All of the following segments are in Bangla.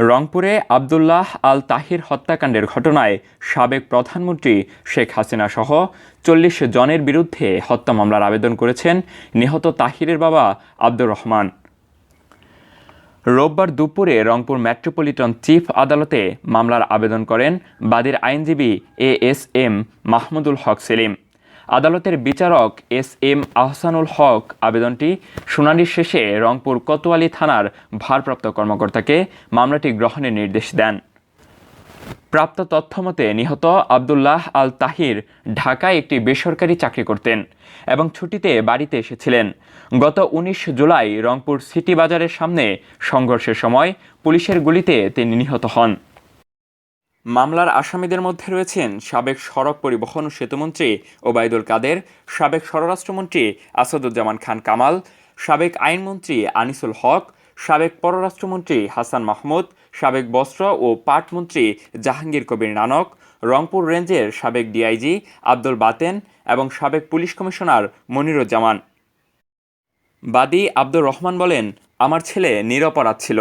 রংপুরে আবদুল্লাহ আল তাহির হত্যাকাণ্ডের ঘটনায় সাবেক প্রধানমন্ত্রী শেখ হাসিনা সহ ৪০ জনের বিরুদ্ধে হত্যা মামলার আবেদন করেছেন নিহত তাহিরের বাবা আব্দুর রহমান। রোববার দুপুরে রংপুর মেট্রোপলিটন চিফ আদালতে মামলার আবেদন করেন বাদীর আইনজীবী এএসএম মাহমুদুল হক সেলিম। আদালতের বিচারক এসএম আহসানুল হক আবেদনটি শুনানির শেষে রংপুর কোতোয়ালি থানার ভারপ্রাপ্ত কর্মকর্তাকে মামলাটি গ্রহণের নির্দেশ দেন। প্রাপ্ত তথ্যমতে নিহত আবদুল্লাহ আল তাহির ঢাকায় একটি বেসরকারি চাকরি করতেন এবং ছুটিতে বাড়িতে এসেছিলেন। গত ১৯ জুলাই রংপুর সিটি বাজারের সামনে সংঘর্ষের সময় পুলিশের গুলিতে তিনি নিহত হন। মামলার আসামিদের মধ্যে রয়েছেন সাবেক সড়ক পরিবহন ও সেতুমন্ত্রী ওবায়দুল কাদের, সাবেক স্বরাষ্ট্রমন্ত্রী আসাদুজ্জামান খান কামাল, সাবেক আইনমন্ত্রী আনিসুল হক, সাবেক পররাষ্ট্রমন্ত্রী হাসান মাহমুদ, সাবেক বস্ত্র ও পাট মন্ত্রী জাহাঙ্গীর কবির নানক, রংপুর রেঞ্জের সাবেক ডিআইজি আব্দুল বাতেন এবং সাবেক পুলিশ কমিশনার মনিরুজ্জামান। বাদী আব্দুর রহমান বলেন, আমার ছেলে নিরপরাধ ছিল।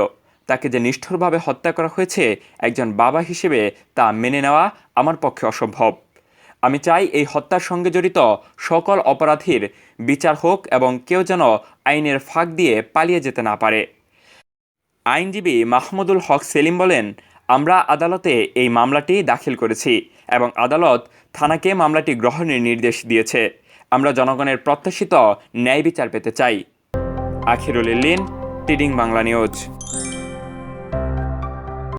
তাকে যে নিষ্ঠুরভাবে হত্যা করা হয়েছে একজন বাবা হিসেবে তা মেনে নেওয়া আমার পক্ষে অসম্ভব। আমি চাই এই হত্যার সঙ্গে জড়িত সকল অপরাধীর বিচার হোক এবং কেউ যেন আইনের ফাঁক দিয়ে পালিয়ে যেতে না পারে। আইনজীবী মাহমুদুল হক সেলিম বলেন, আমরা আদালতে এই মামলাটি দাখিল করেছি এবং আদালত থানাকে মামলাটি গ্রহণের নির্দেশ দিয়েছে। আমরা জনগণের প্রত্যাশিত ন্যায় বিচার পেতে চাই। আখিরুল ইল্লিন, টিডিং বাংলা নিউজ।